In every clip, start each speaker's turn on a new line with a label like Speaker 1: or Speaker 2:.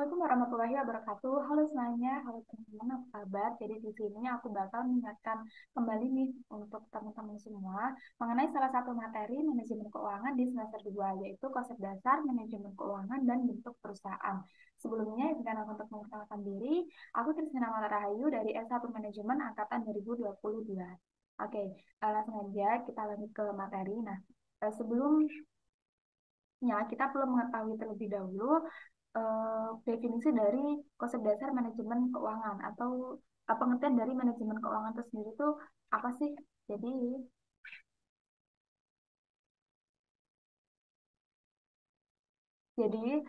Speaker 1: Assalamualaikum warahmatullahi wabarakatuh. Halo semuanya, halo teman-teman, apa kabar? Jadi di sini aku bakal mengingatkan kembali nih untuk teman-teman semua mengenai salah satu materi manajemen keuangan di semester 2, yaitu konsep dasar manajemen keuangan dan bentuk perusahaan. Sebelumnya, izinkan aku untuk memperkenalkan diri. Aku Trisna Rahayu dari S1 Manajemen Angkatan 2022. Oke, langsung aja kita lanjut ke materi. Nah, sebelumnya kita perlu mengetahui terlebih dahulu definisi dari konsep dasar manajemen keuangan atau pengertian dari manajemen keuangan itu sendiri itu apa sih? Jadi,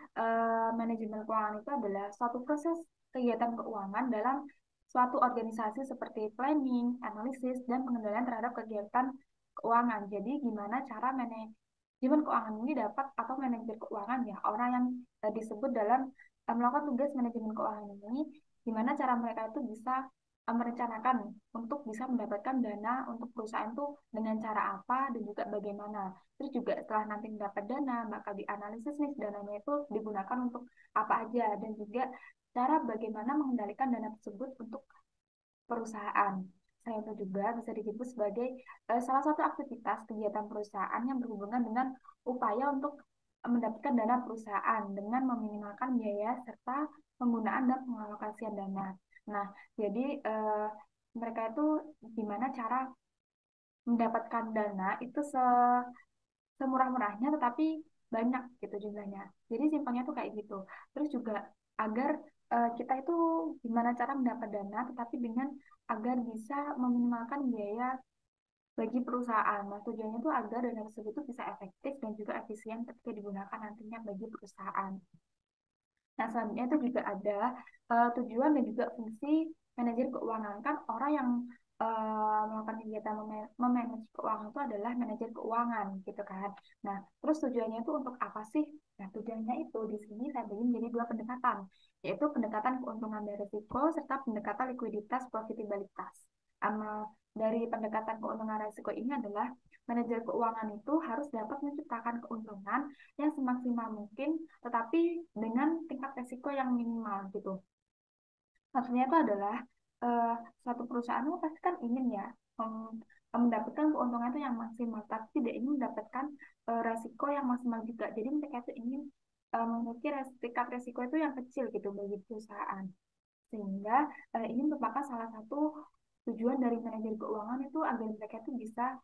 Speaker 1: manajemen keuangan itu adalah suatu proses kegiatan keuangan dalam suatu organisasi seperti planning, analisis, dan pengendalian terhadap kegiatan keuangan. Jadi, gimana cara manajemen keuangan ini dapat atau manajer keuangan ya, orang yang disebut dalam melakukan tugas manajemen keuangan ini, gimana cara mereka itu bisa merencanakan untuk bisa mendapatkan dana untuk perusahaan itu dengan cara apa dan juga bagaimana. Terus juga setelah nanti mendapat dana, bakal dianalisis nih dananya itu digunakan untuk apa aja dan juga cara bagaimana mengendalikan dana tersebut untuk perusahaan. Selain itu juga bisa disebut sebagai salah satu aktivitas kegiatan perusahaan yang berhubungan dengan upaya untuk mendapatkan dana perusahaan dengan meminimalkan biaya serta penggunaan dan pengalokasian dana. Nah, jadi mereka itu gimana cara mendapatkan dana itu semurah-murahnya tetapi banyak gitu jumlahnya. Jadi simpelnya tuh kayak gitu. Terus juga agar kita itu gimana cara mendapat dana tetapi dengan agar bisa meminimalkan biaya bagi perusahaan. Nah, tujuannya itu agar dana tersebut itu bisa efektif dan juga efisien ketika digunakan nantinya bagi perusahaan. Nah, selanjutnya itu juga ada tujuan dan juga fungsi manajer keuangan. Kan orang yang melakukan kegiatan memanage keuangan itu adalah manajer keuangan, gitu kan. Nah, terus tujuannya itu untuk apa sih? Nah, tujuannya itu di sini saya bagi menjadi dua pendekatan, yaitu pendekatan keuntungan dan risiko serta pendekatan likuiditas profitabilitas. Dari pendekatan keuntungan risiko ini adalah manajer keuangan itu harus dapat menciptakan keuntungan yang semaksimal mungkin tetapi dengan tingkat resiko yang minimal gitu. Maksudnya itu adalah eh, suatu perusahaan itu pasti kan ingin ya mendapatkan keuntungan itu yang maksimal, tapi tidak ingin mendapatkan resiko yang maksimal juga. Jadi mereka itu ingin memiliki tingkat resiko itu yang kecil gitu bagi perusahaan. Sehingga ini merupakan salah satu tujuan dari manajer keuangan itu agar mereka itu bisa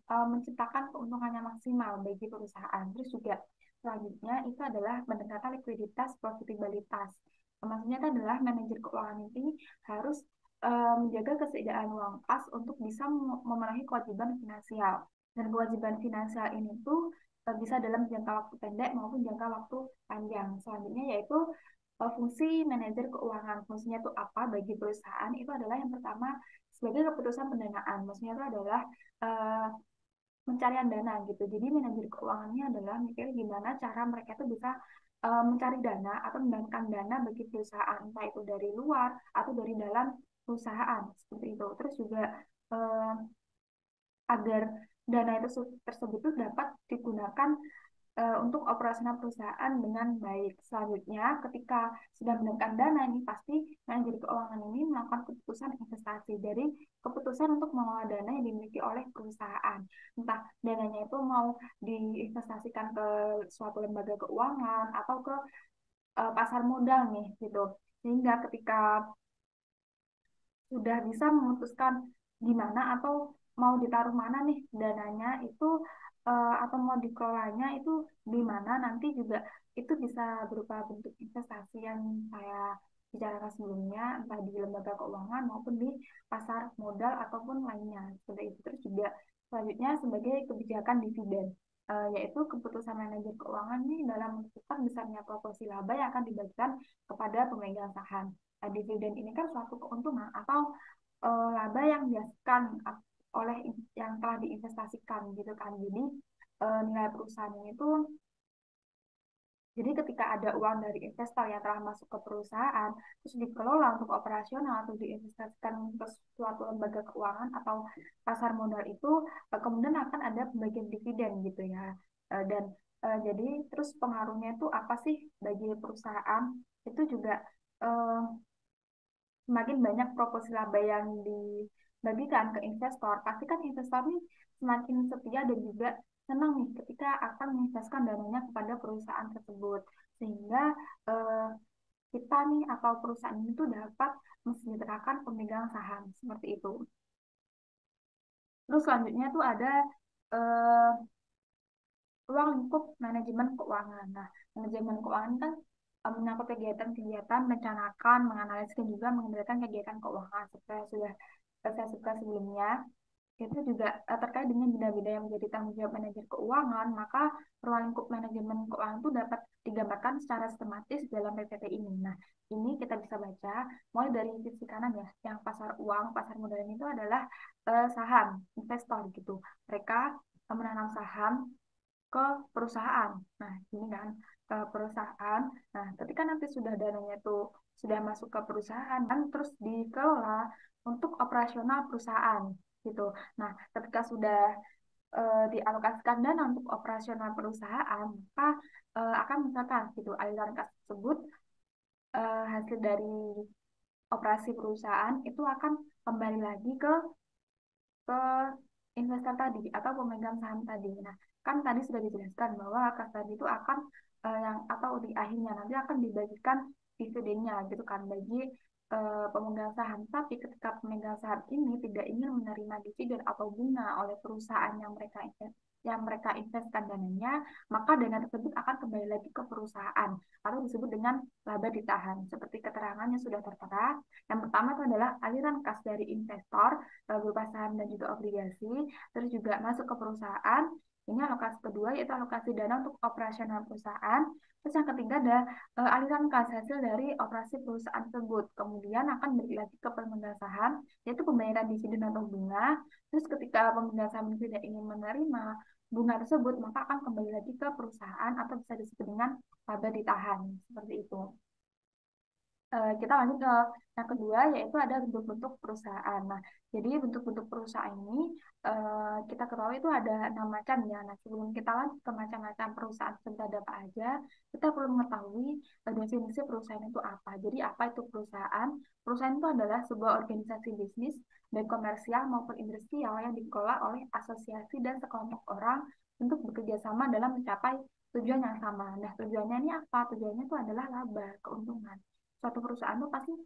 Speaker 1: menciptakan keuntungan yang maksimal bagi perusahaan. Terus juga selanjutnya itu adalah pendekatan likuiditas profitabilitas. Maksudnya itu adalah manajer keuangan ini harus menjaga kesediaan uang kas untuk bisa memenuhi kewajiban finansial. Dan kewajiban finansial ini tuh bisa dalam jangka waktu pendek maupun jangka waktu panjang. Selanjutnya yaitu fungsi manajer keuangan. Fungsinya itu apa bagi perusahaan? Itu adalah yang pertama sebagai keputusan pendanaan. Maksudnya itu adalah eh, pencarian dana gitu. Jadi manajer keuangannya adalah mikir gimana cara mereka itu bisa mencari dana atau mendapatkan dana bagi perusahaan, entah itu dari luar atau dari dalam perusahaan seperti itu. Terus juga eh, agar dana itu tersebut itu dapat digunakan untuk operasional perusahaan dengan baik. Selanjutnya, ketika sudah mendapatkan dana ini, pasti manajer keuangan ini melakukan keputusan investasi dari keputusan untuk mengelola dana yang dimiliki oleh perusahaan. Entah dananya itu mau diinvestasikan ke suatu lembaga keuangan atau ke pasar modal nih, gitu. Sehingga ketika sudah bisa memutuskan gimana atau mau ditaruh mana nih dananya itu atau mau dikelolanya itu di mana nanti juga itu bisa berupa bentuk investasi yang saya bicarakan sebelumnya entah di lembaga keuangan maupun di pasar modal ataupun lainnya seperti itu. Terus juga selanjutnya sebagai kebijakan dividen, yaitu keputusan manajer keuangan nih dalam menentukan besarnya proporsi laba yang akan dibagikan kepada pemegang saham. Dividen ini kan suatu keuntungan atau laba yang dihasilkan oleh yang telah diinvestasikan gitu kan. Jadi nilai perusahaan ini tuh jadi ketika ada uang dari investor yang telah masuk ke perusahaan, terus dikelola untuk operasional atau diinvestasikan ke suatu lembaga keuangan atau pasar modal itu, kemudian akan ada pembagian dividen gitu ya. Dan Jadi terus pengaruhnya itu apa sih bagi perusahaan? Itu juga eh, semakin banyak proposal laba yang dibagikan ke investor, pasti kan investor nih semakin setia dan juga senang nih ketika akan menginvestasikan dananya kepada perusahaan tersebut. Sehingga eh, kita nih atau perusahaan itu dapat mensejahterakan pemegang saham seperti itu. Terus selanjutnya tuh ada eh, ruang lingkup manajemen keuangan. Nah, manajemen keuangan kan menyangkut kegiatan-kegiatan, merencanakan, menganalisis dan juga mengendalikan kegiatan keuangan. Seperti yang sudah saya sebutkan sebelumnya, itu juga terkait dengan bidang-bidang yang menjadi tanggung jawab manajer keuangan, maka ruang lingkup manajemen keuangan itu dapat digambarkan secara sistematis dalam PPT ini. Nah, ini kita bisa baca mulai dari sisi kanan ya, yang pasar uang, pasar modal ini itu adalah saham, investor gitu. Mereka menanam saham ke perusahaan. Nah, ini kan ke perusahaan. Nah, ketika nanti sudah dananya itu sudah masuk ke perusahaan kan terus dikelola untuk operasional perusahaan gitu. Nah, ketika sudah dialokasikan dana untuk operasional perusahaan, maka akan misalkan gitu aliran kas tersebut hasil dari operasi perusahaan itu akan kembali lagi ke investor tadi atau pemegang saham tadi. Nah, kan tadi sudah dijelaskan bahwa kas tadi itu akan yang atau di akhirnya nanti akan dibagikan dividennya gitu kan bagi pemegang saham. Tapi ketika pemegang saham ini tidak ingin menerima dividen atau bunga oleh perusahaan yang mereka investkan dananya, maka dana tersebut akan kembali lagi ke perusahaan atau disebut dengan laba ditahan. Seperti keterangannya sudah tertera. Yang pertama itu adalah aliran kas dari investor berupa saham dan juga obligasi, terus juga masuk ke perusahaan. Ini alokasi kedua yaitu alokasi dana untuk operasional perusahaan. Terus yang ketiga ada aliran kas hasil dari operasi perusahaan tersebut. Kemudian akan balik lagi ke pemegang saham, yaitu pembayaran dividen atau bunga. Terus ketika pemegang saham tidak ingin menerima bunga tersebut, maka akan kembali lagi ke perusahaan atau bisa disebut dengan laba ditahan. Seperti itu. Kita lanjut ke yang kedua yaitu ada bentuk-bentuk perusahaan. Nah, jadi bentuk-bentuk perusahaan ini kita ketahui itu ada 6 macam ya. Nah, sebelum kita lanjut ke macam-macam perusahaan tersebut ada apa aja, kita perlu mengetahui definisi perusahaan itu apa. Jadi apa itu perusahaan? Perusahaan itu adalah sebuah organisasi bisnis baik komersial maupun industrial yang dikelola oleh asosiasi dan sekelompok orang untuk bekerja sama dalam mencapai tujuan yang sama. Nah, tujuannya ini apa? Tujuannya itu adalah laba, keuntungan. Suatu perusahaan tuh pasti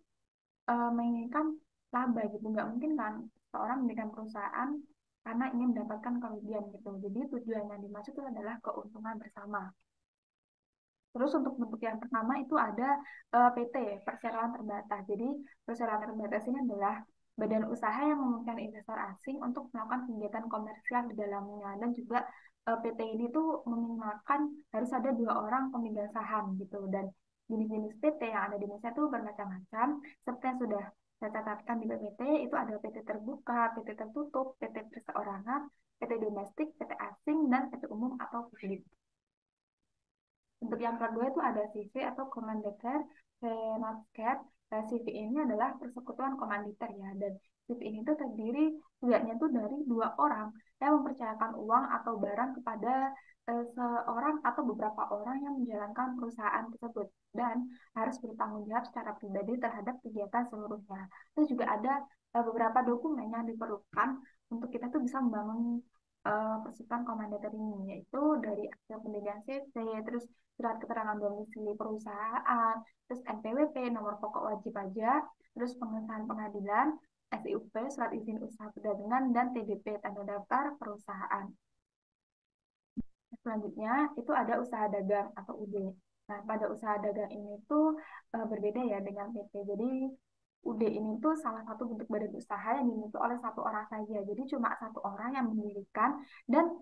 Speaker 1: menginginkan laba gitu, nggak mungkin kan seorang mendirikan perusahaan karena ingin mendapatkan kerugian gitu. Jadi tujuan yang dimaksud itu adalah keuntungan bersama. Terus untuk bentuk yang pertama itu ada PT, perseroan terbatas. Jadi perseroan terbatas ini adalah badan usaha yang memungkinkan investor asing untuk melakukan kegiatan komersial di dalamnya dan juga PT ini tuh meminimalkan harus ada 2 orang pemegang saham gitu dan jenis-jenis PT yang ada di Indonesia tuh bermacam-macam seperti yang sudah saya catatkan di PPT itu ada PT terbuka, PT tertutup, PT perseorangan, PT domestik, PT asing, dan PT umum atau publik. Untuk yang kedua itu ada CV atau Commandeer Vennootschap. CV ini adalah persekutuan komanditer ya, dan CV ini tuh terdiri setidaknya tuh dari 2 orang yang mempercayakan uang atau barang kepada seorang atau beberapa orang yang menjalankan perusahaan tersebut dan harus bertanggung jawab secara pribadi terhadap kegiatan seluruhnya. Terus juga ada beberapa dokumen yang diperlukan untuk kita tuh bisa membangun persekutuan komanditer ini, yaitu dari hasil pendirian CV, terus surat keterangan domisili perusahaan, terus NPWP, nomor pokok wajib pajak, terus pengesahan pengadilan, SIUP, surat izin usaha perdagangan, dan TDP, tanda daftar perusahaan. Selanjutnya itu ada usaha dagang atau UD. Nah, pada usaha dagang ini tuh berbeda ya dengan PT. Jadi UD ini tuh salah satu bentuk badan usaha yang dimiliki oleh 1 orang saja. Jadi cuma 1 orang yang mendirikan dan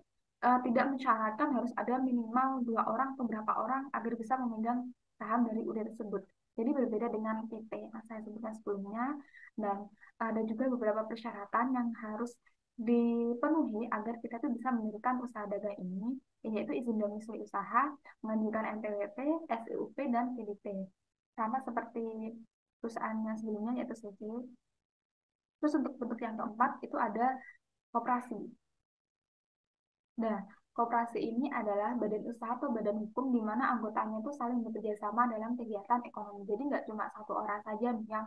Speaker 1: tidak mensyaratkan harus ada minimal 2 orang atau berapa orang agar bisa memegang saham dari UD tersebut. Jadi berbeda dengan PT yang saya sebutkan sebelumnya dan ada juga beberapa persyaratan yang harus dipenuhi agar kita tuh bisa mendirikan usaha dagang ini, yaitu izin domisili usaha, mengajukan NPWP, SIUP, dan PDP. Sama seperti perusahaan yang sebelumnya yaitu CV. Terus untuk bentuk yang keempat itu ada koperasi. Nah, Koperasi ini adalah badan usaha atau badan hukum di mana anggotanya itu saling bekerja sama dalam kegiatan ekonomi. Jadi nggak cuma satu orang saja nih yang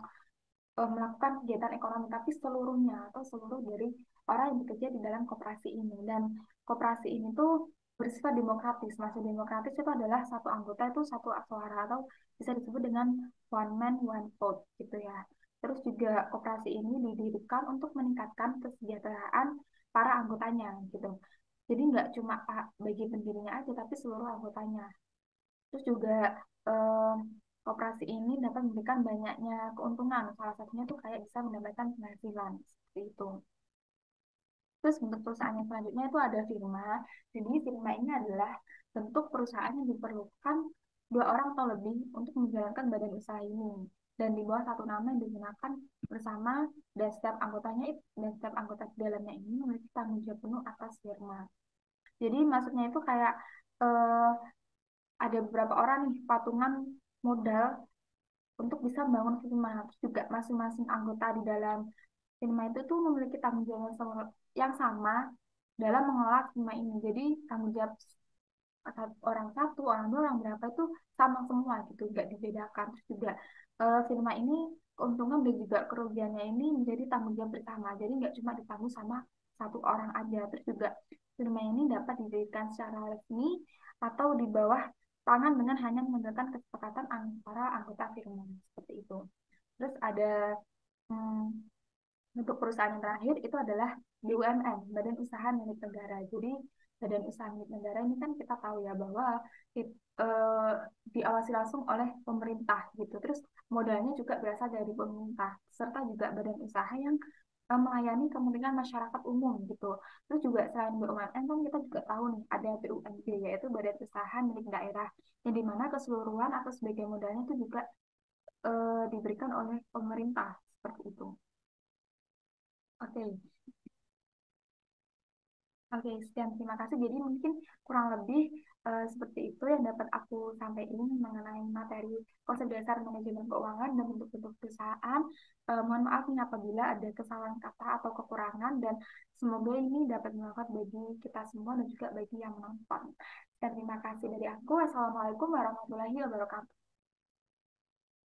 Speaker 1: melakukan kegiatan ekonomi, tapi seluruhnya atau seluruh dari orang yang bekerja di dalam koperasi ini. Dan koperasi ini tuh bersifat demokratis. Maksud demokratis itu adalah satu anggota itu satu hak suara atau bisa disebut dengan one man one vote gitu ya. Terus juga koperasi ini didirikan untuk meningkatkan kesejahteraan para anggotanya gitu. Jadi nggak cuma bagi pendirinya aja, tapi seluruh anggotanya. Terus juga eh, koperasi ini dapat memberikan banyaknya keuntungan. Salah satunya tuh kayak bisa mendapatkan penghasilan seperti itu. Terus bentuk perusahaan yang selanjutnya itu ada firma. Jadi firma ini adalah bentuk perusahaan yang diperlukan dua orang atau lebih untuk menjalankan badan usaha ini. Dan di bawah satu nama yang digunakan bersama dan setiap anggota di dalamnya ini memiliki tanggung jawab penuh atas firma. Jadi maksudnya itu kayak eh, ada beberapa orang nih patungan modal untuk bisa membangun firma. Terus juga masing-masing anggota di dalam firma itu tuh memiliki tanggung jawab yang sama dalam mengelola firma ini. Jadi tanggung jawab orang satu, orang dua, orang berapa itu sama semua gitu, nggak dibedakan. Terus juga firma ini keuntungan dan juga kerugiannya ini menjadi tanggung jawab bersama. Jadi nggak cuma ditanggung sama satu orang aja. Terus juga firma ini dapat didirikan secara resmi atau di bawah tangan dengan hanya menggunakan kesepakatan antara anggota firma seperti itu. Terus ada hmm, untuk perusahaan yang terakhir itu adalah BUMN, Badan Usaha Milik Negara. Jadi Badan Usaha Milik Negara ini kan kita tahu ya bahwa eh, diawasi langsung oleh pemerintah gitu. Terus modalnya juga berasal dari pemerintah, serta juga badan usaha yang melayani kepentingan masyarakat umum gitu. Terus juga selain BUMN kan kita juga tahu nih ada BUMD yaitu Badan Usaha Milik Daerah yang dimana keseluruhan atau sebagian modalnya itu juga diberikan oleh pemerintah seperti itu. Oke. Oke, sekian terima kasih. Jadi mungkin kurang lebih seperti itu yang dapat aku sampaikan mengenai materi konsep dasar manajemen keuangan dan bentuk-bentuk perusahaan. Mohon maaf nih apabila ada kesalahan kata atau kekurangan dan semoga ini dapat bermanfaat bagi kita semua dan juga bagi yang menonton. Dan terima kasih dari aku. Wassalamualaikum warahmatullahi wabarakatuh.